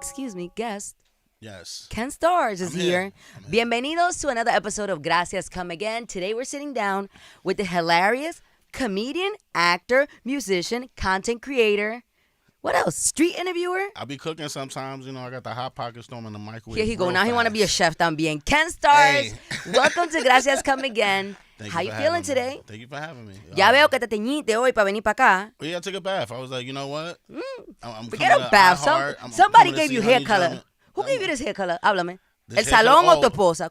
guest. Yes. Ken Starrrz is here. here. Bienvenidos to another episode of Gracias Come Again. Today we're sitting down with the hilarious comedian, actor, musician, content creator. What else? Street interviewer? I be cooking sometimes, you know, I got the Hot Pocket storm in the microwave. Here he go. real Now he want to fast. be a chef también. Ken Starrrz, Hey. welcome to Gracias Come Again. Thank How you you for feeling having today? me. Thank you for having me. Ya veo que te teñiste hoy para venir para acá. Well, yeah, I took a bath. I was like, you know what? I'm Forget coming a to bath. iHeart. I'm Somebody coming to gave see you hair Honey color. German. Who gave you this hair color? Háblame. This ¿El hair salón color- o tu esposa?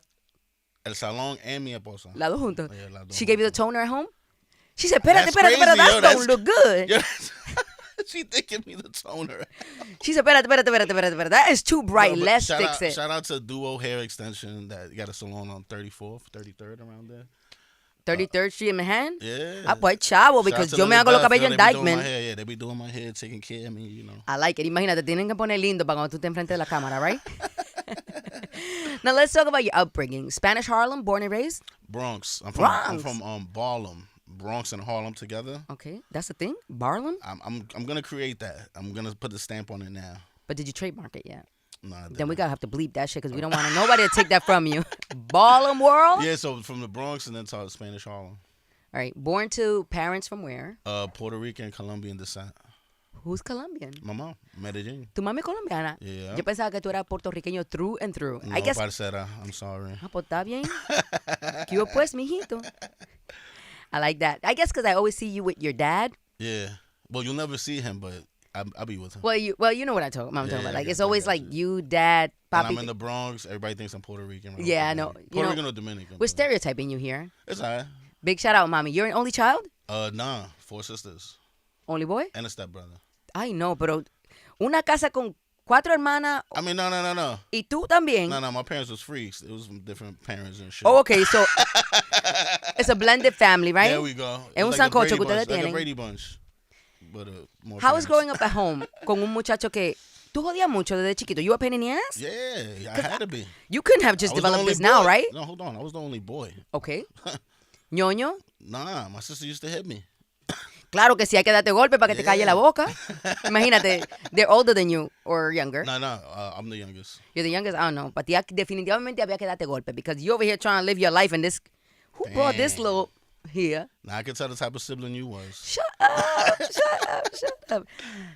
El salón and mi esposa. Las dos juntas. Yeah, las dos She gave you the juntas. toner at home? She said, espérate, That's espérate, crazy, espérate, yo. that don't look good. Yeah. She did give me the toner. She said, espérate. That is too bright. No, but Let's shout fix out, it. Shout out to Duo Hair Extension that got a salon on 34th, 33rd around there. 33rd Street in Manhattan? Yeah. Ah, pues chavo, because yo me hago los cabellos en Dykeman. Yeah, they be doing my hair, taking care of me, you know. I like it. Imagínate, tienen que poner lindo para cuando tú estés enfrente de la cámara, right? Now let's talk about your upbringing. Spanish Harlem, born and raised? Bronx. I'm Bronx. from Barlum. Bronx and Harlem together. Okay, that's the thing? Barlum? I'm gonna create that. I'm gonna put the stamp on it now. But did you trademark it yet? No, I Then we didn't. gotta have to bleep that shit because we don't want nobody to take that from you. Barlum World? Yeah, so from the Bronx and then to Spanish Harlem. All right, born to parents from where? Puerto Rican, Colombian descent. Who's Colombian? My mom, Medellin. ¿Tu mami es colombiana? Yeah. Yo pensaba que tú eras puertorriqueño through and through. No, I guess. parcera, I'm sorry. Ah, pues está bien. ¿Qué hubo pues, mijito? I like that. I guess because I always see you with your dad. Yeah. Well, you'll never see him, but I'll be with him. Well, you know what I'm talking about. Yeah, Like I it's got always you. like you, dad, When papi. I'm in the Bronx, everybody thinks I'm Puerto Rican. Right? Yeah, I know. You Puerto know, Rican or Dominican. We're but stereotyping you here. It's all right. Big shout out, mommy. You're an only child? Nah, 4 sisters Only boy? and a stepbrother. Ay, no, pero una casa con 4 hermanas I mean, no. y tú también. No, my parents was freaks. It was from different parents and shit. Oh, okay, so it's a blended family, right? There we go. Es un It's like the sancocho Brady que ustedes bunch, like tienen. a Brady bunch. But, more How was parents. growing up at home con un muchacho que tú jodías mucho desde chiquito? You a pain in the ass? Yeah, I had to be. You couldn't have I just was the developed only this now, boy. right? No, hold on. I was the only boy. Okay. Ñoño. Nah, my sister used to hit me. Claro que sí, hay que darte golpe para que te calle la Yeah. boca. Imagínate, they're older than you or younger. No, I'm the youngest. You're the youngest. I don't know. But definitivamente había que darte golpe because you over here trying to live your life and this. Who brought this Damn. little here? Now I can tell the type of sibling you was. Shut up.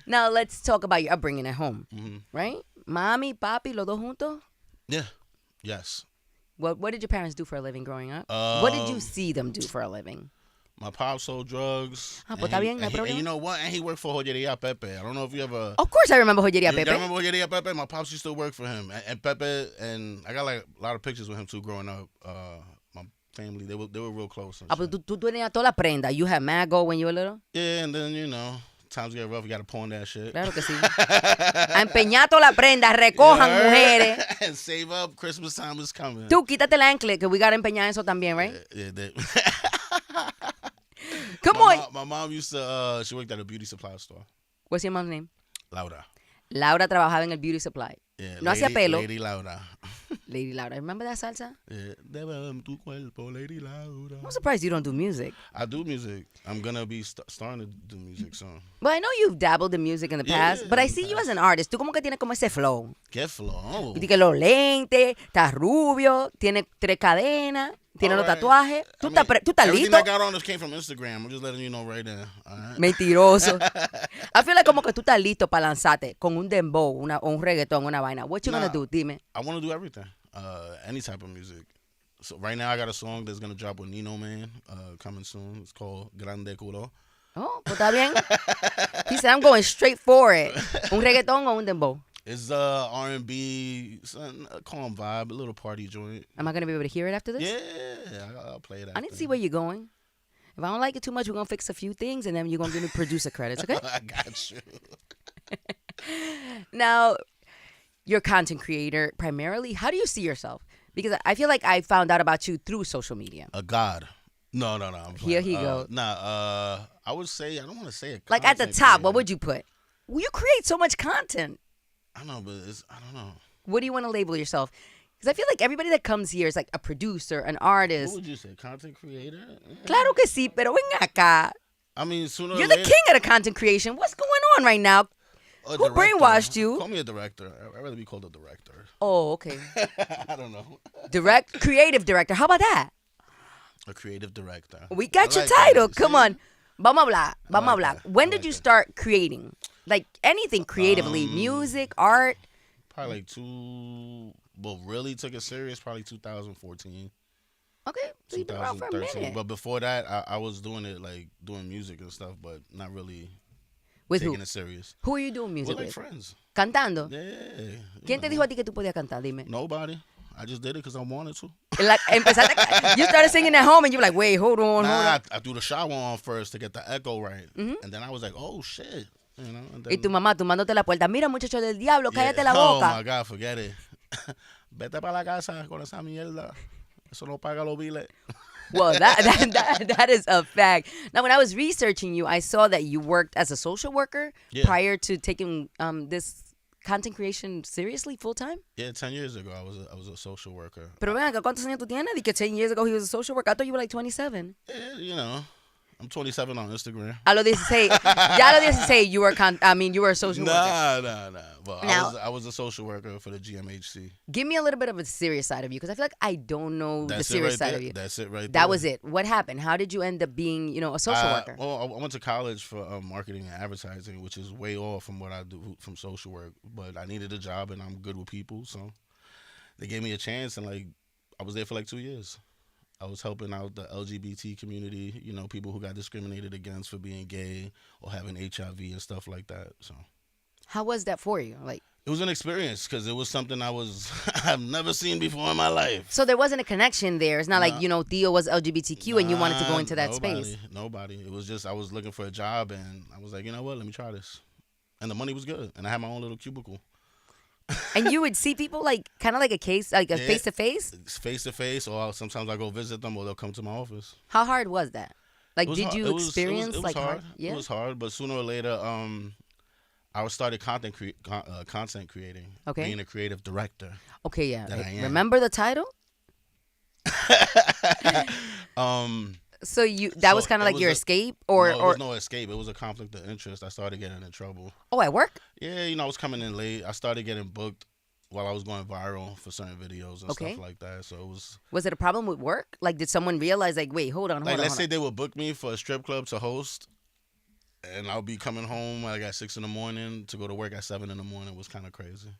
Now let's talk about your upbringing at home, right? Mami, papi, los dos juntos. Yeah. Yes. What did your parents do for a living growing up? What did you see them do for a living? My pop sold drugs. Ah, pues está bien, no hay and problema. you know what? And he worked for Joyeria Pepe. I don't know if you ever. Of course, I remember Joyeria You Pepe. remember Joyeria Pepe? My pops used to work for him. And Pepe, and I got like a lot of pictures with him too growing up. My family, they were real close. And Ah, pues shit. tú tenías toda la prenda. You had mad gold when you were little? Yeah, and then, you know, times get rough, you got to pawn that shit. Claro que sí. A empeñar toda la prenda, recojan, You heard? mujeres. And save up. Christmas time is coming. Tú, quítate la ancla, que we gotta empeñar eso también, right? Yeah, Come on. My mom used to, she worked at a beauty supply store. What's your mom's name? Laura. Laura trabajaba en el beauty supply. Yeah, No hacía pelo. Lady Laura. Lady Laura. Remember that salsa? Yeah, debe tu cuerpo, Lady Laura. I'm surprised you don't do music. I do music. I'm gonna be starting to do music soon. But I know you've dabbled in music in the Yeah, past, but I in the see you past. as an artist. Tú como que tienes como ese flow. Get flow. Y que los lentes, estás rubio, tienes 3 cadenas, tienes los Alright. tatuajes. Tú estás Everything listo. I got on this came from Instagram. I'm just letting you know right now. All right? Mentiroso. I feel like como que tú estás listo para lanzarte con un dembow o un reggaetón, una vaina. What you gonna Nah. do? Dime. I want to do everything. Any type of music. So right now I got a song that's gonna drop with Nino Man coming soon. It's called Grande Culo. Oh, pues está bien. He said, I'm going straight for it. ¿Un reggaetón o un dembow? It's R&B, calm vibe, a little party joint. Am I going to be able to hear it after this? Yeah, I'll play it after. I need to see where you're going. If I don't like it too much, we're going to fix a few things, and then you're going to give me producer credits, okay? I got you. Now, you're a content creator primarily. How do you see yourself? Because I feel like I found out about you through social media. A god. No. I'm Here playing. he goes. I would say, I don't want to say it. Like at the top, what would you put? Well, you create so much content. I know, but I don't know. What do you want to label yourself? Because I feel like everybody that comes here is like a producer, an artist. What would you say? Content creator? Claro que sí, pero ven acá. I mean, sooner or You're the later. king of the content creation. What's going on right now? A Who director. brainwashed you? Call me a director. I'd rather be called a director. Oh, okay. I don't know. Creative director. How about that? A creative director. We got I your like title. that. Come See? on. Vamos a hablar. Vamos a like hablar. that. When I did like you that. start creating? Like anything creatively? Music, art? Probably really took it serious, probably 2014. Okay. So you've been around for a 2013. minute. But before that, I was doing it, like, doing music and stuff, but not really With taking who? it serious. Who are you doing We're music like with? friends. Cantando. Yeah. you ¿Quién te know. dijo a ti que tú podías cantar? Dime. Nobody. I just did it because I wanted to. Like, you started singing at home and you were like, wait, hold on. I threw the shower on first to get the echo right. And then I was like, oh, shit. You know, and then, Y tu mamá tumbándote la puerta. Mira, muchacho del diablo, cállate la Oh, boca. my God, forget it. Vete para la casa con esa mierda. Eso no paga los biles. Well, that is a fact. Now, when I was researching you, I saw that you worked as a social worker prior to taking this content creation seriously full time. Yeah, 10 years ago, I was a social worker. Pero ven acá, ¿cuántos años tú tienes? Di que 10 years ago he was a social worker. I thought you were like 27. Yeah, you know, I'm 27 on Instagram. A los 16, ya a los 16 you were a social worker. Nah. Well, Now- I was a social worker for the GMHC. Give me a little bit of a serious side of you, because I feel like I don't know the serious side of you. That's it right there. That was it. What happened? How did you end up being, a social worker? Well, I went to college for marketing and advertising, which is way off from what I do from social work. But I needed a job, and I'm good with people, so they gave me a chance, and like I was there for like 2 years. I was helping out the LGBT community, people who got discriminated against for being gay or having HIV and stuff like that. So How was that for you? Like, it was an experience because it was something I've never seen before in my life. so there wasn't a connection there. It's not like, Theo was LGBTQ and you wanted to go into that space. Nobody. It was just I was looking for a job, and I was like, you know what? Let me try this. And the money was good, and I had my own little cubicle. And you would see people like kind of like a case, like a Yeah. face to face. It's face to face, or sometimes I go visit them, or they'll come to my office. How hard was that? Like, It was did hard. you It was- experience it was like hard? Yeah. It was hard, but sooner or later, I started content creating. Okay. Being a creative director. Okay, yeah. that I am. Remember the title? So that was So kind of it like your was escape, no, or it was no escape. It was a conflict of interest. I started getting in trouble. at work? Yeah, I was coming in late. I started getting booked while I was going viral for certain videos and Okay. stuff like that. So it was Was it a problem with work? Like, did someone realize, like, wait, hold on, like, let's hold say on. they would book me for a strip club to host, and I'll be coming home like at 6 a.m. to go to work at 7 a.m. It was kind of crazy.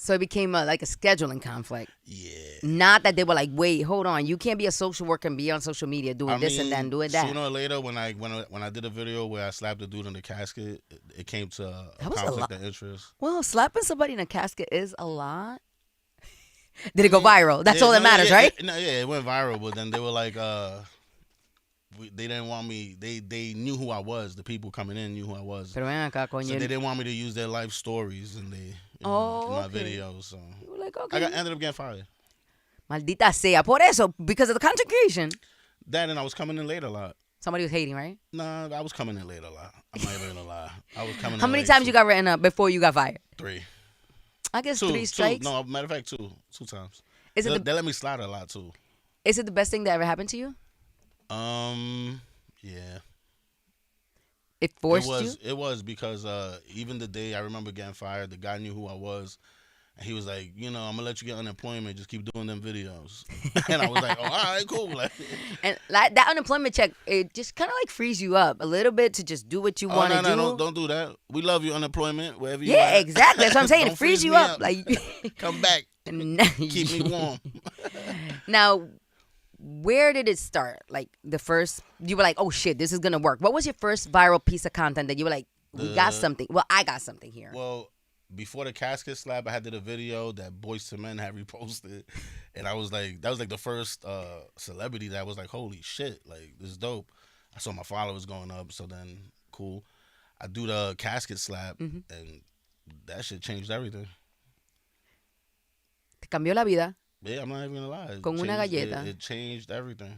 So it became like a scheduling conflict. Yeah. Not that they were like, wait, hold on, you can't be a social worker and be on social media doing this and then doing that. Sooner or later, when I did a video where I slapped a dude in the casket, it came to a That was a conflict lot. of interest. Well, slapping somebody in a casket is a lot. Did it go viral? That's all that matters, right? It went viral, but then they were like, they didn't want me. They knew who I was. The people coming in knew who I was. Pero ven acá, So coño. they didn't want me to use their life stories in in my okay. videos. So You were like, I okay. ended up getting fired. Maldita sea. Por eso, because of the content creation. That, and I was coming in late a lot. Somebody was hating, right? Nah, I was coming in late a lot. I'm not even gonna lie. I was coming in How many late times too. you got written up before you got fired? 3. I guess Two. 3 strikes. No, matter of fact, 2 times. Is it They let me slide a lot too. Is it the best thing that ever happened to you? Yeah. It forced you? It was because even the day I remember getting fired, the guy knew who I was, and he was like, I'm gonna let you get unemployment, just keep doing them videos. And I was like, oh, all right, cool. Like, And like that unemployment check, it just kind of like frees you up a little bit to just do what you want to do. no, don't do that. We love you, unemployment, wherever you Yeah, at. exactly. That's what I'm saying. Don't It frees freeze you me up. Like, Come back, keep me warm. Now, where did it start? Like the first, you were like, oh shit, this is gonna work. What was your first viral piece of content that you were like, we got something? Well, I got something here. Well, before the casket slap, I had did a video that Boyz II Men had reposted, and I was like, that was like the first celebrity that was like, holy shit, like this is dope. I saw my followers going up, so then cool. I do the casket slap, and that shit changed everything. Te cambió la vida. Yeah, I'm not even gonna lie. Con una galleta. It changed everything.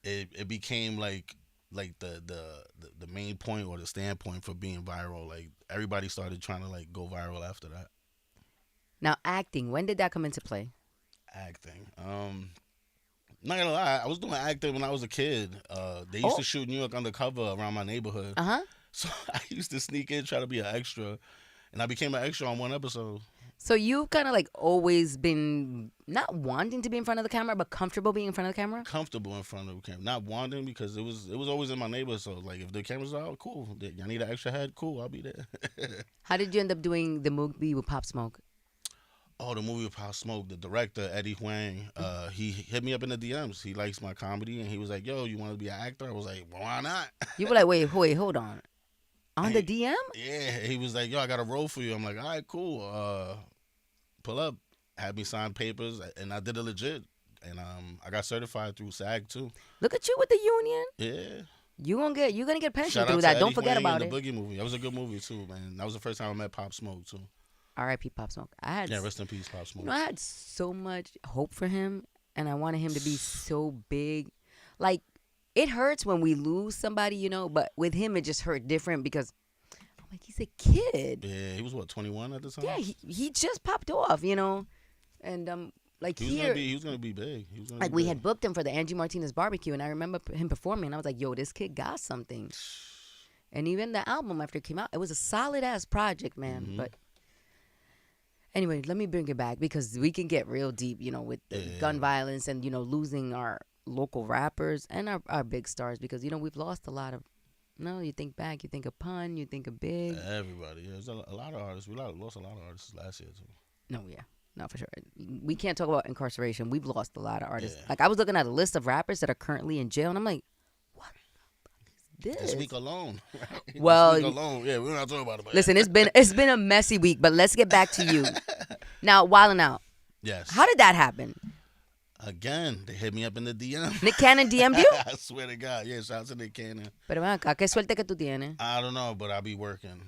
It became like the main point or the standpoint for being viral. Like everybody started trying to like go viral after that. Now, acting. When did that come into play? Acting. Not gonna lie, I was doing acting when I was a kid. They used to shoot New York Undercover around my neighborhood. Uh huh. So I used to sneak in, try to be an extra, and I became an extra on one episode. So you've kind of like always been not wanting to be in front of the camera, but comfortable being in front of the camera. Comfortable in front of the camera, not wanting because it was always in my neighborhood. So like, if the camera's out, cool. Y'all need an extra head, cool. I'll be there. How did you end up doing the movie with Pop Smoke? Oh, the movie with Pop Smoke, the director Eddie Huang, he hit me up in the DMs. He likes my comedy, and he was like, "Yo, you want to be an actor?" I was like, well, "Why not?" You were like, wait, hold on. On the DM? Yeah, he was like, "Yo, I got a role for you." I'm like, "All right, cool. Pull up." Had me sign papers, and I did it legit. And I got certified through SAG too. Look at you with the union. Yeah. You're gonna get pension Shout through out that. to Don't Eddie forget Huang about and it. the Boogie movie. That was a good movie too, man. That was the first time I met Pop Smoke too. R.I.P. Pop Smoke. Yeah, rest in peace, Pop Smoke. I had so much hope for him, and I wanted him to be so big. Like, it hurts when we lose somebody, but with him it just hurt different because I'm like, he's a kid. Yeah, he was 21 at the time. Yeah, he just popped off, and like he was gonna be big. He was gonna like be we big. had booked him for the Angie Martinez barbecue, and I remember him performing, and I was like, yo, this kid got something. And even the album after it came out, it was a solid ass project, man. Mm-hmm. But anyway, let me bring it back because we can get real deep, with the gun violence and, losing our local rappers and our big stars because, we've lost a lot of, you think back, you think of Pun, you think of Big. Everybody. Yeah, there's a lot of artists. We lost a lot of artists last year, too. No, yeah. No, for sure. We can't talk about incarceration. We've lost a lot of artists. Yeah. Like, I was looking at a list of rappers that are currently in jail, and I'm like, what the fuck is this? This week alone. Well, this week alone. Yeah, we're not talking about it. But listen, it's been a messy week, but let's get back to you. Now, Wildin' Out. Yes. How did that happen? Again, they hit me up in the DM. Nick Cannon DM'd you? I swear to God. Yeah, shout out to Nick Cannon. Pero ven acá, qué suerte que tú tienes. I don't know, but I'll be working. And,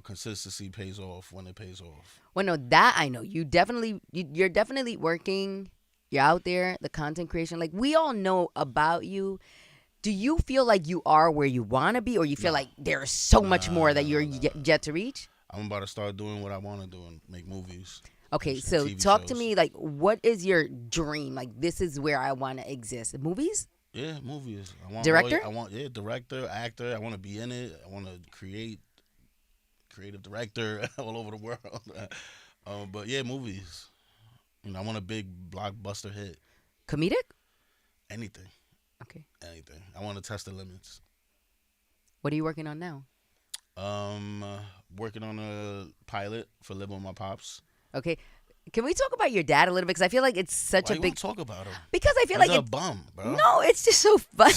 consistency pays off when it pays off. Well, no, that I know. You're definitely working. You're out there, the content creation. Like, we all know about you. Do you feel like you are where you want to be, or you feel like there's so much more that you're yet to reach? I'm about to start doing what I want to do and make movies. Okay, and so TV talk to shows. me, like, what is your dream? Like, this is where I want to exist. Movies? Yeah, movies. I want Director? director, actor. I want to be in it. I want to creative director all over the world. But yeah, movies. I want a big blockbuster hit. Comedic? Anything. Okay. Anything. I want to test the limits. What are you working on now? Working on a pilot for Living with My Pops. Okay. Can we talk about your dad a little bit? Because I feel like it's such Why a you big. wanna talk about him? Because I feel He's like a bum, bro. No, it's just so funny.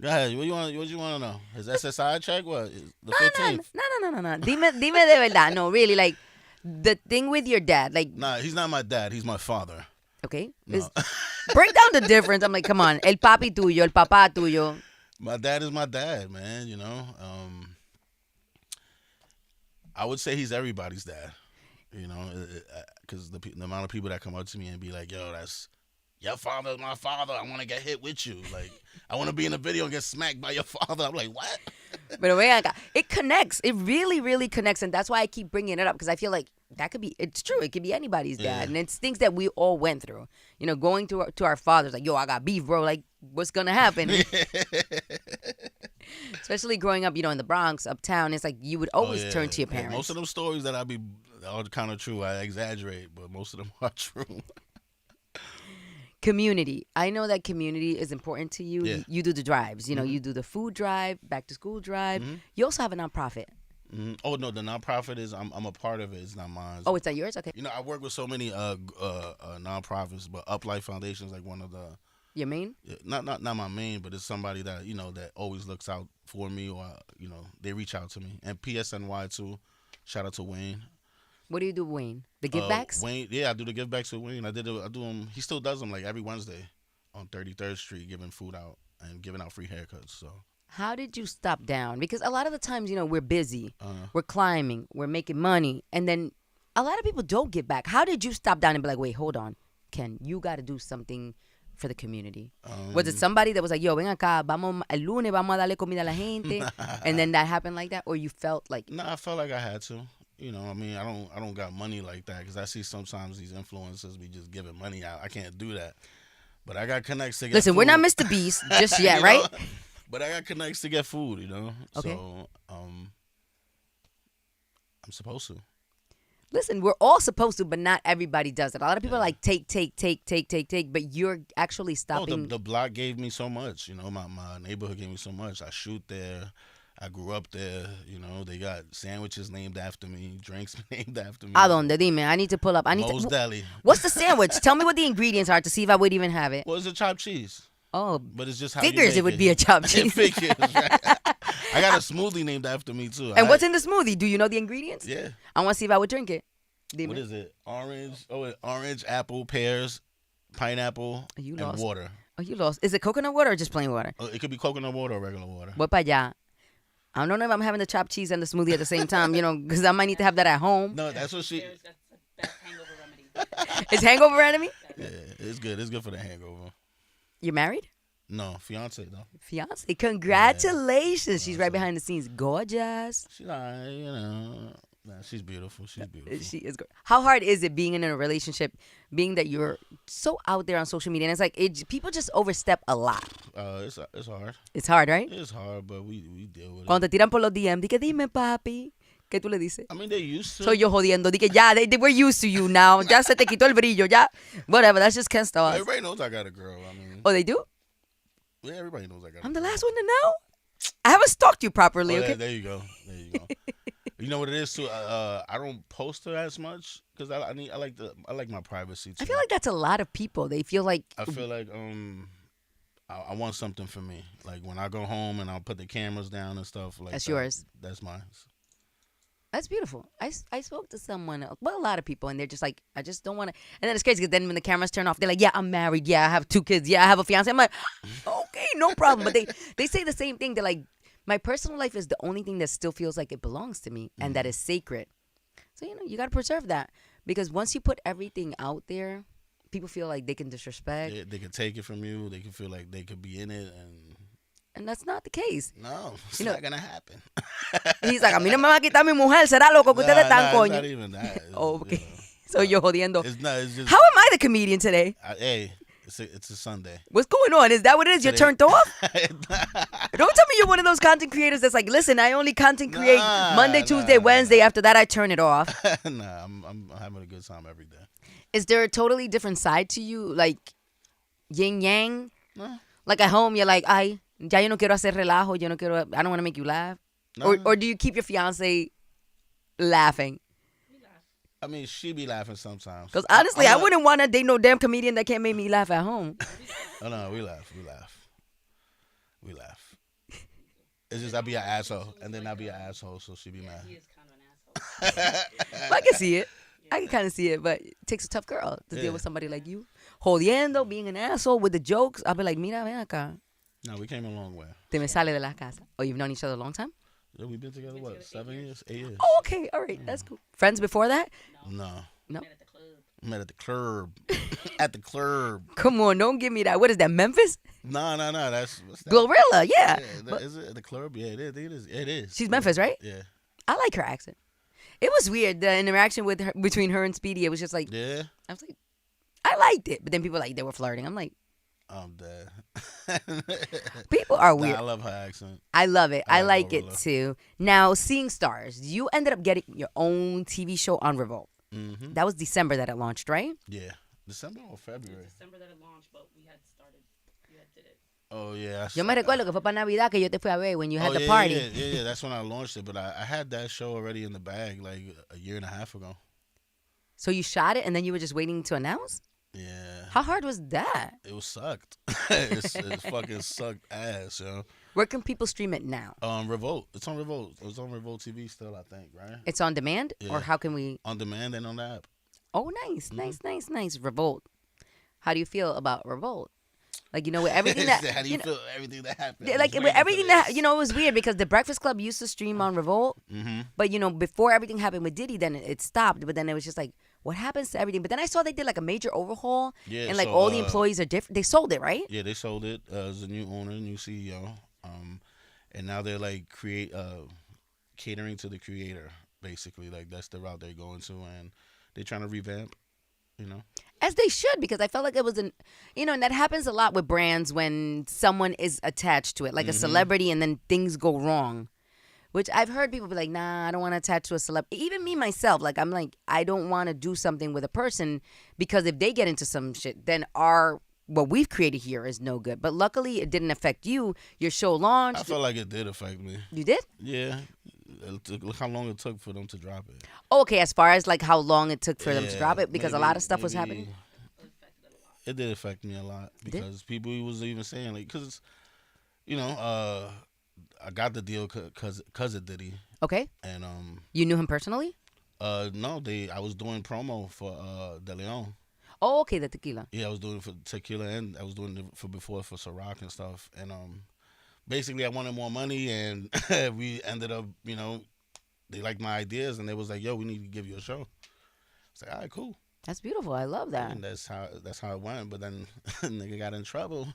Go ahead. What you want to know? His SSI check? What? The No. 15th? No. Dime de verdad. No, really, like the thing with your dad, like, Nah, he's not my dad. He's my father. okay, No. break down the difference. I'm like, come on, el papi tuyo, el papá tuyo. My dad is my dad, man. I would say he's everybody's dad. Because the amount of people that come up to me and be like, "Yo, that's your father's my father. I want to get hit with you. Like, I want to be in a video and get smacked by your father." I'm like, "What?" But ven acá, it connects. It really, really connects, and that's why I keep bringing it up because I feel like that could be. It's true. It could be anybody's dad, Yeah. and it's things that we all went through. Going to our fathers, like, "Yo, I got beef, bro. Like, what's gonna happen?" Especially growing up, in the Bronx, uptown, it's like you would always turn to your parents. Most of them stories that are kind of true. I exaggerate, but most of them are true. Community. I know that community is important to you. Yeah. You do the drives. You do the food drive, back to school drive. You also have a nonprofit. Oh no, the nonprofit is I'm a part of it. It's not mine. Oh, it's not yours? Okay. I work with so many nonprofits, but Uplife Foundation is like one of the. Your main? Not my main, but it's somebody that that always looks out for me, or they reach out to me. And PSNY too. Shout out to Wayne. What do you do, Wayne? The give backs? Wayne, yeah, I do the give backs with Wayne. I do them. He still does them like every Wednesday on 33rd Street, giving food out and giving out free haircuts. So. How did you stop down? Because a lot of the times, we're busy, we're climbing, we're making money, and then a lot of people don't give back. How did you stop down and be like, wait, hold on, Ken, you got to do something for the community? Was it somebody that was like, yo, ven acá, vamos el lunes, vamos a darle comida a la gente, and then that happened like that, or you felt like? No, I felt like I had to. I don't got money like that because I see sometimes these influencers be just giving money out. I can't do that, but I got connects to get Listen, food. we're not Mr. Beast just yet, right? But I got connects to get food, you know. Okay. So I'm supposed to. Listen, we're all supposed to, but not everybody does it. A lot of people are like take, but you're actually Oh, stopping. the block gave me so much. You know, my neighborhood gave me so much. I shoot there. I grew up there. You know, they got sandwiches named after me, drinks named after me. ¿A dónde? Dime. I need to pull up. I need Moe's to. Deli. What's the sandwich? Tell me what the ingredients are to see if I would even have it. Well, it's a chopped cheese. Oh, But it's just how figures you it make would be a chopped It cheese. figures, right? I got a smoothie named after me too. And what's in the smoothie? Do you know the ingredients? Yeah. I want to see if I would drink it. Dime. What is it? Orange, apple, pears, pineapple, You and lost. water. Oh, you lost. Is it coconut water or just plain water? It could be coconut water or regular water. Voy para allá. I don't know if I'm having the chopped cheese and the smoothie at the same time, you know, because I might need to have that at home. No, that's what she. That's the best hangover remedy. Is hangover enemy? Yeah, it's good. It's good for the hangover. You're married? No, fiance though. Fiance. Congratulations. She's right behind the scenes. Gorgeous. She's like, you know, she's beautiful. She's beautiful. She is good. How hard is it being in a relationship, being that you're so out there on social media? And it's like people just overstep a lot. It's hard. It's hard, right? It's hard, but we deal with Cuando it. te tiran por los DM, di que dime, papi. ¿Qué tú le dices? I mean, they used to. Soy yo jodiendo. Di que ya, we're used to you now. Ya se te quitó el brillo. Ya. Whatever. That's just Ken Starrrz. Everybody knows I got a girl. I mean, Oh, they do? yeah, everybody knows I got. I'm a the girl. last one to know. I haven't stalked you properly, Oh, okay? there you go. There you go. You know what it is too. I don't post her as much because I like my privacy too. I feel like that's a lot of people. They feel like I feel like I want something for me. Like when I go home and I'll put the cameras down and stuff like That's that. yours. That's mine. that's beautiful. I spoke to someone else, well, a lot of people, and they're just like, I just don't want to. And then it's crazy because then when the cameras turn off, they're like, yeah, I'm married. Yeah, I have 2 kids. Yeah, I have a fiance. I'm like, okay, no problem. But they say the same thing. They're like, my personal life is the only thing that still feels like it belongs to me and that is sacred. So, you know, you got to preserve that because once you put everything out there, people feel like they can disrespect. They can take it from you. They can feel like they could be in it, And that's not the case. no, it's You know- not gonna happen. He's like, a mí no me va a quitar mi mujer. Será loco que ustedes están, It's coño. not even that. Oh, You okay. know. So you're jodiendo. It's not. It's just. How am I the comedian today? Hey, it's a Sunday. What's going on? Is that what it is? You're Today- turned off? Don't tell me you're one of those content creators that's like, listen, I only content create Monday, Tuesday, Wednesday. After that, I turn it off. Nah, I'm having a good time every day. Is there a totally different side to you? Like yin yang? No. Like at home, you're like, ay, ya yo no quiero hacer relajo. I don't want to make you laugh. No. Or do you keep your fiance laughing? I mean, she be laughing sometimes. Because honestly, I I'm not- wouldn't want to date no damn comedian that can't make me laugh at home. Oh no, we laugh. It's just I be an asshole, and then I be an asshole, so she be mad. He is kind of an asshole. I can see it. I can kind of see it, but it takes a tough girl to Yeah. deal with somebody like you. Jodiendo, being an asshole with the jokes. I'll be like, mira, ven acá. No, we came a long way. Te me sale de la casa. Oh, you've known each other a long time? Yeah, we've been together what, 7 years, 8 years? Oh, okay. All right. That's cool. Friends before that? No, No. Met at the club. met at the club. At the club. Come on, don't give me that. What is that, Memphis? No. That's what's that? Glorilla, yeah. Yeah, is it at the club? Yeah, it is. It is. She's Memphis, right? Yeah. I like her accent. It was weird, the interaction with her, between her and Speedy. It was just like, Yeah. I was like, I liked it. But then people like, they were flirting. I'm like, I'm dead. people are Nah, weird. I love her accent. I love it. I like like it Glorilla. too. Now, Seeing Stars, you ended up getting your own TV show on Revolt. Mm-hmm. That was December that it launched, right? Yeah. December or February? December that it launched, but we had started. We had did it. Oh yeah. Yo me recuerdo que fue para Navidad que yo te fui a ver when you had the yeah, party. Yeah. That's when I launched it. But I had that show already in the bag like a year and a half ago. So you shot it and then you were just waiting to announce? Yeah. How hard was that? It was sucked. it's fucking sucked ass, yo. Where can people stream it now? Revolt. It's on Revolt. It's on Revolt TV still, I think, right? It's on demand? Yeah. Or how can we? On demand and on the app. Oh, nice. Revolt. How do you feel about Revolt? Like, you know, with everything that. How do you you know, feel everything that happened? yeah, like with everything that, you know, it was weird because the Breakfast Club used to stream on Revolt. Mm-hmm. But, you know, before everything happened with Diddy, then it stopped. But then it was just like, what happens to everything? But then I saw they did like a major overhaul. Yeah, and like so, all the employees are different. They sold it, right? Yeah, they sold it. As a new owner, new CEO. And now they're like catering to the creator, basically. Like that's the route they're going to, and they're trying to revamp. You know. As they should, because I felt like it was and that happens a lot with brands when someone is attached to it, like a celebrity, and then things go wrong. Which I've heard people be like, nah, I don't want to attach to a celebrity. Even me, myself, like, I'm like, I don't want to do something with a person because if they get into some shit, then what we've created here is no good. But luckily, it didn't affect you. Your show launched. I felt like it did affect me. You did? Yeah. Look how long it took for them to drop it. Oh, okay, as far as like how long it took for them to drop it, because a lot of stuff was happening. It did affect me a lot because people was even saying, like, because, I got the deal because of Diddy. Okay. And you knew him personally? No, I was doing promo for De Leon. Oh, okay, the tequila. Yeah, I was doing it for tequila, and I was doing it for Ciroc and stuff. And basically, I wanted more money, and we ended up, they liked my ideas, and they was like, "Yo, we need to give you a show." It's like, all right, cool. That's beautiful. I love that. And that's how it went. But then nigga got in trouble.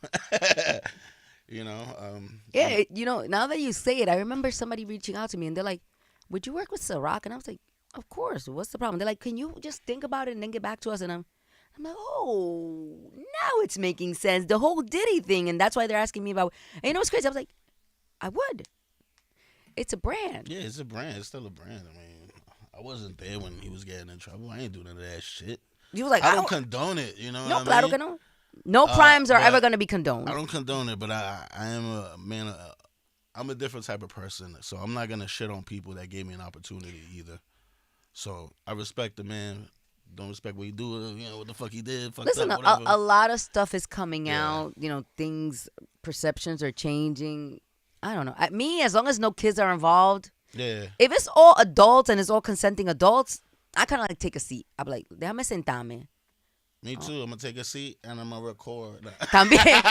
Yeah, now that you say it, I remember somebody reaching out to me, and they're like, "Would you work with Ciroc?" And I was like, "Of course. What's the problem?" They're like, "Can you just think about it and then get back to us?" And I'm like, oh, now it's making sense. The whole Diddy thing, and that's why they're asking me about. And you know what's crazy? I was like, I would. It's a brand. Yeah, it's a brand. It's still a brand. I mean, I wasn't there when he was getting in trouble. I ain't doing none of that shit. You was like, I don't condone it. You know no, what I mean? No crimes are ever going to be condoned. I don't condone it, but I am a man. I'm a different type of person, so I'm not gonna shit on people that gave me an opportunity either. So I respect the man. Don't respect what he do. What the fuck he did. Listen, a lot of stuff is coming out. Perceptions are changing. I don't know. Me, as long as no kids are involved. Yeah. If it's all adults and it's all consenting adults, I kind of like take a seat. I'm like, déjame sentarme. Me too. I'm gonna take a seat and I'm gonna record. También.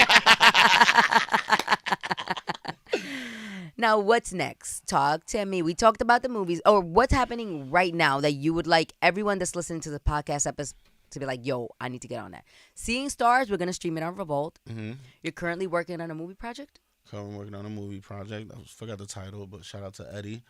Now, what's next? Talk to me. We talked about the movies. Or what's happening right now that you would like everyone that's listening to the podcast episode to be like, yo, I need to get on that. Seeing Stars, we're going to stream it on Revolt. Mm-hmm. You're currently working on a movie project? Currently working on a movie project. I forgot the title, but shout out to Eddie.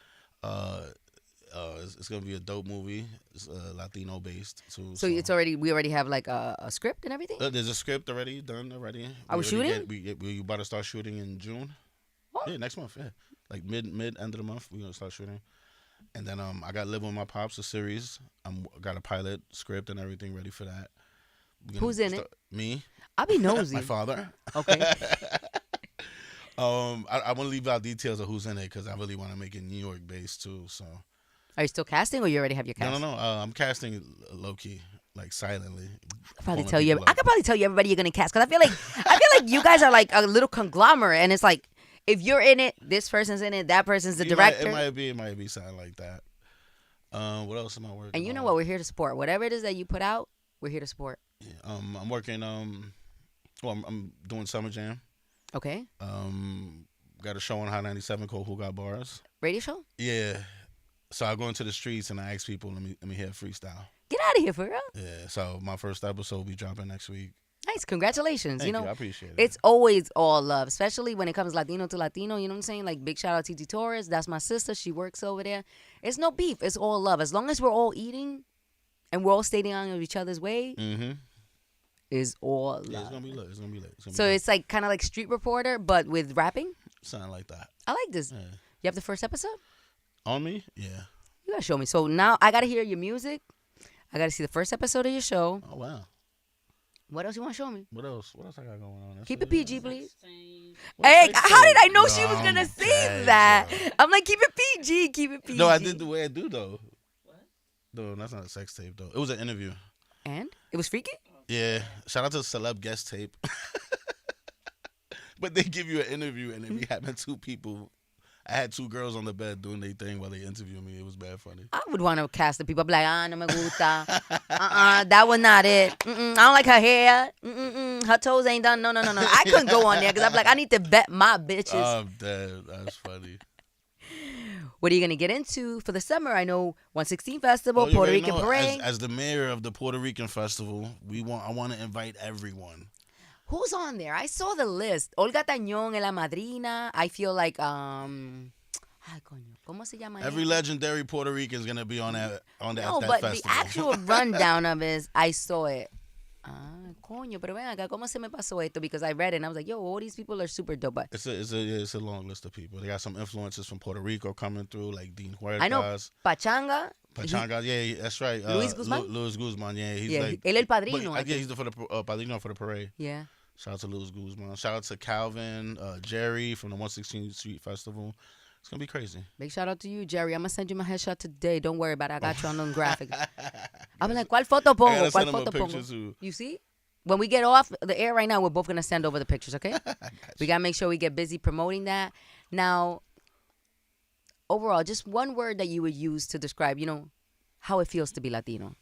It's going to be a dope movie. It's Latino based too. So it's we already have like a script and everything? There's a script done already. Are we shooting? We about to start shooting in June. What? Yeah, next month. Yeah, like mid end of the month we're gonna start shooting, and then I got Live with My Pops, a series. Got a pilot script and everything ready for that. Who's in it? Me. I'll be nosy. My father. Okay. I want to leave out details of who's in it because I really want to make it New York based too. So. Are you still casting, or you already have your cast? No. I'm casting low key, like silently. I could probably tell you everybody you're gonna cast because I feel like you guys are like a little conglomerate, and it's like if you're in it, this person's in it, that person's the director. It might be something like that. What else am I working? And you know what? We're here to support whatever it is that you put out. We're here to support. Yeah, I'm working. I'm doing Summer Jam. Okay. Got a show on Hot 97 called Who Got Bars. Radio show. Yeah. So I go into the streets and I ask people, let me hear a freestyle. Get out of here, for real. Yeah. So my first episode will be dropping next week. Nice. Congratulations. Thank you. I appreciate it. It's always all love, especially when it comes Latino to Latino. You know what I'm saying? Like, big shout out to Titi Torres. That's my sister. She works over there. It's no beef. It's all love. As long as we're all eating and we're all staying on each other's way, is all love. Yeah, it's going to be lit. So it's like kind of like Street Reporter, but with rapping? Something like that. I like this. Yeah. You have the first episode? On me? Yeah. You got to show me. So now I got to hear your music. I got to see the first episode of your show. Oh, wow. What else you want to show me? What else I got going on? Keep it PG, please. Hey, how did I know she was going to say that? I'm like, keep it PG, keep it PG. No, I did the way I do, though. What? No, that's not a sex tape, though. It was an interview. And? It was freaky? Yeah. Shout out to Celeb Guest Tape. But they give you an interview, and then we having two people. I had two girls on the bed doing their thing while they interviewed me. It was bad funny. I would want to cast the people. I'd be like, no me gusta. That was not it. I don't like her hair. Her toes ain't done. No. I couldn't go on there because I'm like, I need to vet my bitches. I'm dead. That's funny. What are you going to get into for the summer? I know 116 Festival, Puerto Rican Parade. As the mayor of the Puerto Rican Festival, I want to invite everyone. Who's on there? I saw the list. Olga Tañón es la madrina. I feel like, ay, coño, ¿cómo se llama? Every legendary Puerto Rican is going to be on that No, that but festival. the actual rundown of it, I saw it. Ah, coño, pero ven acá, ¿cómo se me pasó esto? Because I read it and I was like, yo, all these people are super dope. But It's a long list of people. They got some influences from Puerto Rico coming through, like Dean I know Huertas. Pachanga. Pachanga, yeah, that's right. Luis Guzman? Luis Guzman, yeah. He's Yeah, like, él el padrino. yeah, he's for the padrino for the parade. Yeah. Shout out to Luis Guzman. Shout out to Calvin, Jerry from the 116th Street Festival. It's gonna be crazy. Big shout out to you, Jerry. I'm gonna send you my headshot today. Don't worry about it. I got you on the graphic. I'm like, ¿cuál foto pongo? gotta ¿Cuál send him a foto picture pongo? too. You see? When we get off the air right now, we're both gonna send over the pictures, okay? We gotta make sure we get busy promoting that. Now, overall, just one word that you would use to describe, how it feels to be Latino.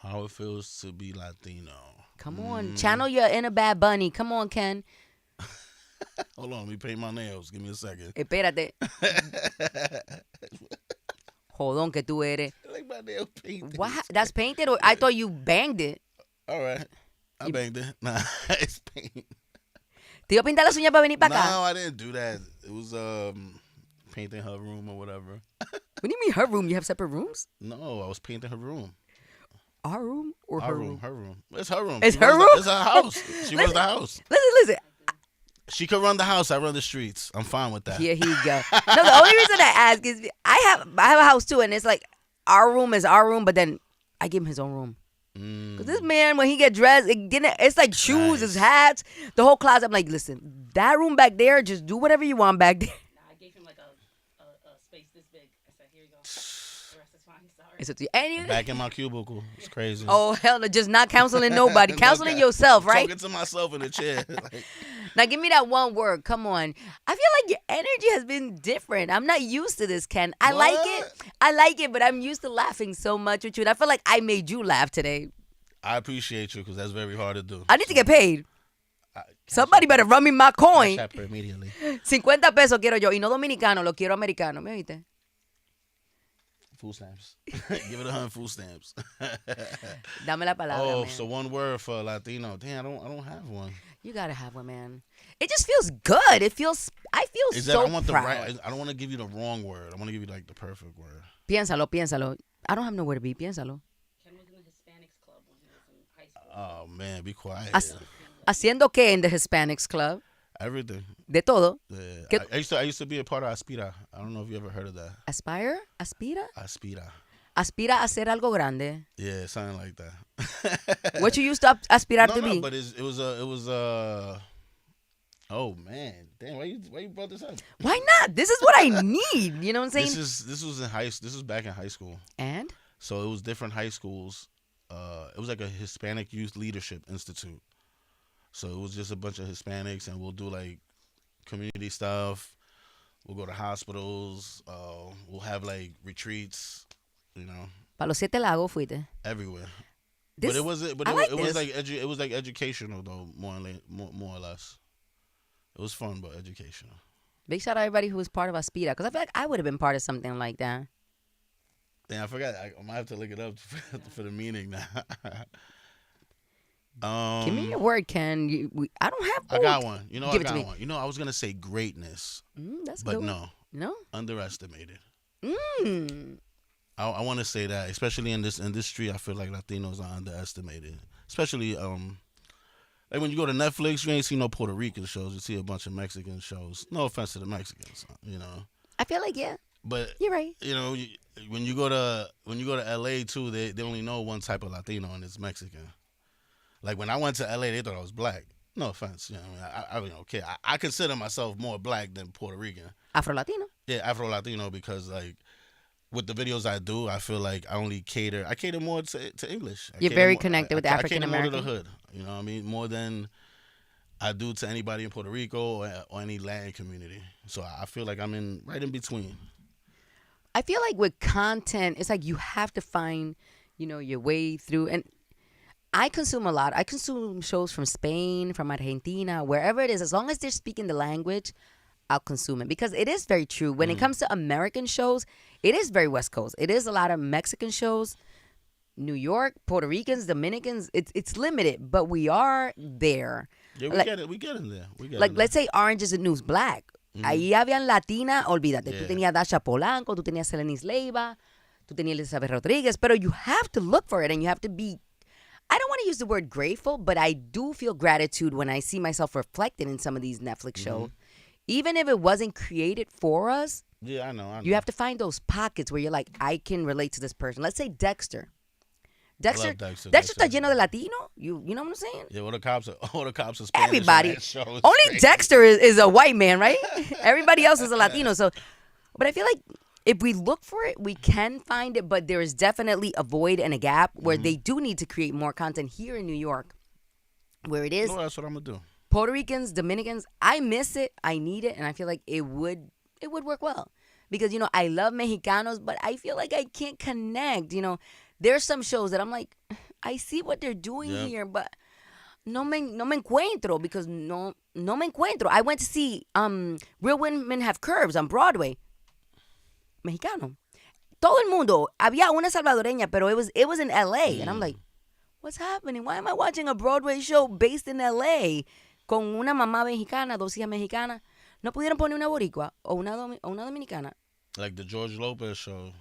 How it feels to be Latino. Come on, channel your inner Bad Bunny. Come on, Ken. Hold on, let me paint my nails. Give me a second. Espérate. Jodón que tú eres. I like my nail painted. What? That's painted? Or I thought you banged it. All right. I banged it. Nah, it's paint. ¿Te iba a pintar las uñas para venir para acá? No, I didn't do that. It was painting her room or whatever. What do you mean her room? You have separate rooms? No, I was painting her room. Our room or her room? Her room. It's her room. It's She her runs room? It's her house. She runs the house. Listen. She could run the house. I run the streets. I'm fine with that. Here he go. No, the only reason I ask is I have a house too, and it's like our room is our room, but then I give him his own room. Cause this man, when he get dressed, it's like shoes, his hats, the whole closet. I'm like, listen, that room back there, just do whatever you want back there. Nah, I gave him like a space this big. I said, here you go. The rest is fine. Sorry. It's up to you. And Back in my cubicle. It's crazy. oh hell no, just not counseling nobody, counseling yourself, right? Talking to myself in the chair. Like, Now give me that one word. Come on. I feel like your energy has been different. I'm not used to this, Ken. I like it, but I'm used to laughing so much with you. And I feel like I made you laugh today. I appreciate you because that's very hard to do. I need to get paid. Somebody better run me my coin. Cash App her immediately. 50 pesos quiero yo. Y no dominicano, lo quiero americano. ¿Me oíste? Food stamps. Give it 100 food stamps. Dame la palabra, Oh, man. so one word for Latino. Damn, I don't have one. You gotta have one, man. It just feels good. I feel Is so that I want proud. the right? I don't want to give you the wrong word. I want to give you like the perfect word. Piénsalo. I don't have nowhere to be. Piénsalo. Ken was in the Hispanics club when he was in high school. Oh man, be quiet. Haciendo qué in the Hispanics club? Everything. De todo. Yeah. I used to be a part of Aspira. I don't know if you ever heard of that. Aspire? Aspira? Aspira. Aspira a ser algo grande. Yeah, something like that. What you used to aspirar to No, be? but it was oh man, damn! Why you brought this up? Why not? This is what I need. You know what I'm saying? This was in high. This was back in high school. And So it was different high schools. It was like a Hispanic Youth Leadership Institute. So it was just a bunch of Hispanics, and we'll do like community stuff. We'll go to hospitals. We'll have like retreats. You know, para los 7 lagos fuiste. everywhere. This, But it was I like it was this. like it was like educational though, more or less. It was fun, but educational. Big shout out to everybody who was part of Aspira, because I feel like I would have been part of something like that. Damn, I forgot. I might have to look it up for the meaning now. Give me your word, Ken. I don't have. I got one. You know, Give I it to got me. one. You know, I was gonna say greatness, That's but good. no, No. underestimated. Mm. I want to say that, especially in this industry, I feel like Latinos are underestimated. Especially like when you go to Netflix, you ain't see no Puerto Rican shows. You see a bunch of Mexican shows. No offense to the Mexicans, you know. I feel like But you're right. you know, when you go to LA too, they only know one type of Latino, and it's Mexican. Like when I went to LA, they thought I was black. No offense, you know. I mean, okay, I consider myself more black than Puerto Rican. Afro Latino. Yeah, Afro Latino, because like with the videos I do, I feel like I cater more to English. You're very connected with African I cater more to American. the hood. You know what I mean? More than I do to anybody in Puerto Rico or any Latin community. So I feel like I'm right in between. I feel like with content, it's like you have to find, your way through. And I consume a lot. I consume shows from Spain, from Argentina, wherever it is. As long as they're speaking the language, I'll consume it. Because it is very true. When it comes to American shows, it is very West Coast. It is a lot of Mexican shows, New York, Puerto Ricans, Dominicans. It's limited, but we are there. Yeah, Like- get it. We get in there. Like, let's say Orange is the News Black. Ahí habían latina, olvídate. Tú Yeah. tenías Dasha Polanco, tú tenías Selenis Leiva, tú tenías Elizabeth Rodriguez, pero you have to look for it and you have to be, I don't want to to use the word grateful, but I do feel gratitude when I see myself reflected in some of these Netflix shows. Even if it wasn't created for us. Yeah, I know. You have to find those pockets where you're like, I can relate to this person. Let's say Dexter. Dexter está lleno de Latino. You know what I'm saying? Yeah, all the cops are Spanish. Everybody. Only Dexter is a white man, right? Everybody else is a Latino. So, but I feel like if we look for it, we can find it. But there is definitely a void and a gap where they do need to create more content here in New York, where it is. No, that's what I'm gonna do. Puerto Ricans, Dominicans, I miss it. I need it, and I feel like it would work well. Because, you know, I love Mexicanos, but I feel like I can't connect. You know, there's some shows that I'm like, I see what they're doing here, but no me encuentro because no me encuentro. I went to see Real Women Have Curves on Broadway. Mexicano. Todo el mundo. Había una salvadoreña, pero it was in LA. And I'm like, what's happening? Why am I watching a Broadway show based in LA con una mamá mexicana, dos hijas mexicanas? ¿No pudieron poner una boricua o una dominicana? Like the George Lopez show.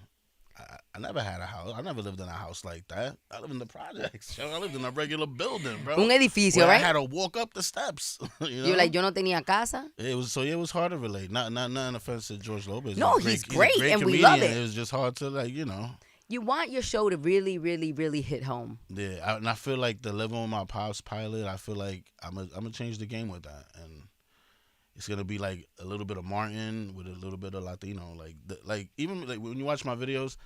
I never had a house. I never lived in a house like that. I lived in the projects. I lived in a regular building, bro. Un edificio, where right? I had to walk up the steps. You know? You're like, yo no tenía casa. It was hard to relate. Not offense to George Lopez. No, he's great and comedian. we love it. It was just hard to You want your show to really, really, really hit home. Yeah, and I feel like the Living with My Pops pilot. I feel like I'm gonna change the game with that, and it's gonna be like a little bit of Martin with a little bit of Latino. Even when you watch my videos,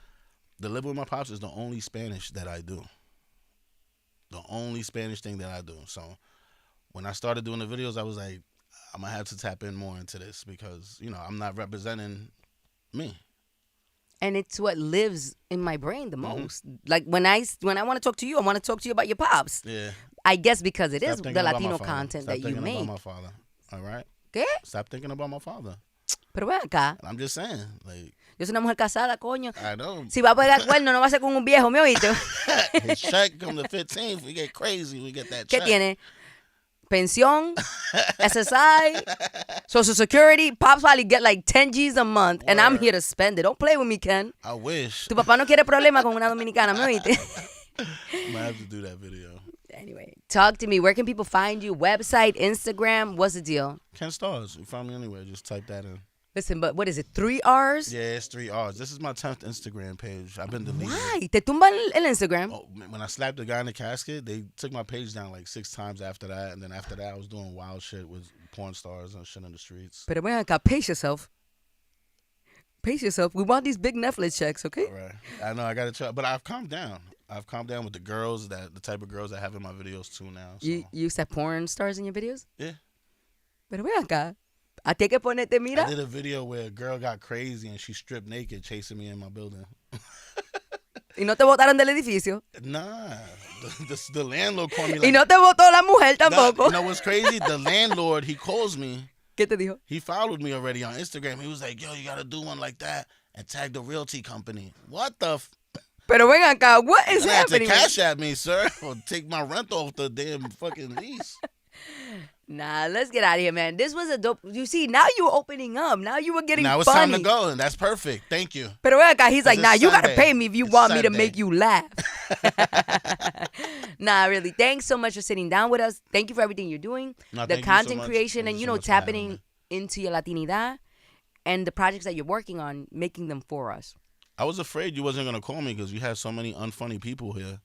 the Living with My Pops is the only Spanish that I do. The only Spanish thing that I do. So when I started doing the videos, I was like, I'm gonna have to tap in more into this because I'm not representing me. And it's what lives in my brain the most. Like when I want to talk to you, I want to talk to you about your pops. Yeah. I guess because it is Stop the thinking about Latino my father. content Stop that you thinking make. about my father. All right. ¿Qué? Stop thinking about my father. Pero ven acá. I'm just saying, like. Yo soy una mujer casada, coño. I know. Si va a pegar cuerno, no va a ser con un viejo, ¿me oíste? His check come the 15th. We get crazy. We get that ¿Qué check. tiene? Pensión, SSI, Social Security. Pops probably get like 10 G's a month, and I'm here to spend it. Don't play with me, Ken. I wish. Tu papá no quiere problema con una dominicana, ¿me oíste? Might have to do that video. Anyway, talk to me. Where can people find you? Website, Instagram? What's the deal? Ken Starrrz. You find me anywhere. Just type that in. Listen, but what is it? 3 R's? Yeah, it's 3 R's. This is my 10th Instagram page. I've been deleting. Why? Te tumban el Instagram? Oh, when I slapped the guy in the casket, they took my page down like 6 times after that. And then after that, I was doing wild shit with porn stars and shit in the streets. Pero ven acá, pace yourself. Pace yourself. We want these big Netflix checks, okay? All right. I know, I got to try. But I've calmed down. I've calmed down with the girls, the type of girls I have in my videos too now. So. You used to have porn stars in your videos? Yeah. Pero ven acá. A ti que ponerte, mira. I did a video where a girl got crazy and she stripped naked chasing me in my building. ¿Y no te botaron del edificio? Nah. The landlord called me like... ¿Y no te botó la mujer tampoco? You know what's crazy? The landlord, he calls me. ¿Qué te dijo? He followed me already on Instagram. He was like, yo, you got to do one like that and tag the realty company. What the Pero ven acá, what is you have to happening? cash at me, sir, or take my rent off the damn fucking lease. Nah, let's get out of here, man. This was a dope. You see, now you were opening up. Now you were getting now it's funny. time to go, and that's perfect. Thank you. Pero ven acá, he's like, nah, you got to Sunday. pay me if you It's want me to Sunday. make you laugh. Nah, really. Thanks so much for sitting down with us. Thank you for everything you're doing. No, The thank you so content much. creation Thank and, you so much for having tapping me. into your Latinidad and the projects that you're working on, making them for us. I was afraid you wasn't gonna call me because we had so many unfunny people here.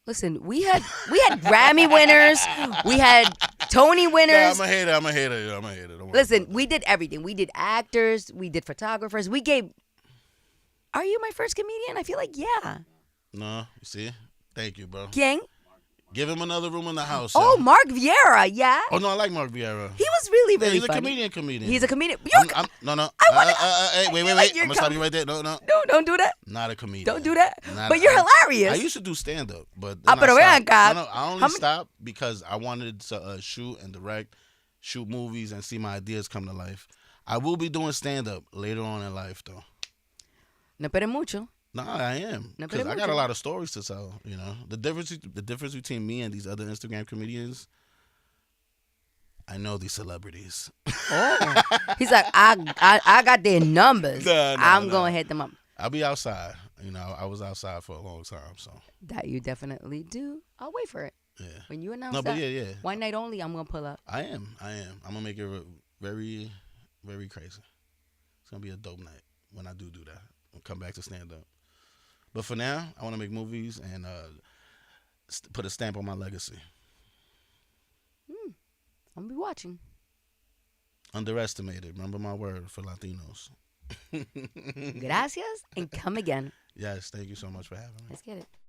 Listen, we had Grammy winners. We had Tony winners. Nah, I'm a hater. Don't worry Listen, about that. we did everything. We did actors. We did photographers. We gave... Are you my first comedian? I feel like, yeah. No, you see? Thank you, bro. ¿Quién? Give him another room in the house. Oh, yo. Mark Vieira, yeah. Oh, no, I like Mark Vieira. He was really, Yeah, really he's a funny. comedian. He's a comedian. No. I wanna- Hey, wait. like I'm you're going to stop you right there. No. No, don't do that. Not a comedian. Don't do that. Not- But you're I hilarious. used to do stand-up, but Ah, then pero I ven stopped. acá. No, I How only many- stopped because I wanted to shoot and direct, shoot movies, and see my ideas come to life. I will be doing stand-up later on in life, though. No esperen mucho. No, I am. No, Because pero I got mucho. a lot of stories to tell, you know. The difference between me and these other Instagram comedians, I know these celebrities. He's like, I got their numbers. No, I'm no. going to hit them up. I'll be outside. I was outside for a long time, so That you definitely do. I'll wait for it. yeah. When you announce No, that, but yeah. one night only, I'm gonna pull up. I am. I'm gonna make it very, very crazy. It's gonna be a dope night when I do that. I'll come back to stand up. But for now, I want to make movies and put a stamp on my legacy. I'm gonna be watching. Underestimated. Remember my word for Latinos. Gracias and come again. Yes, thank you so much for having me. Let's get it.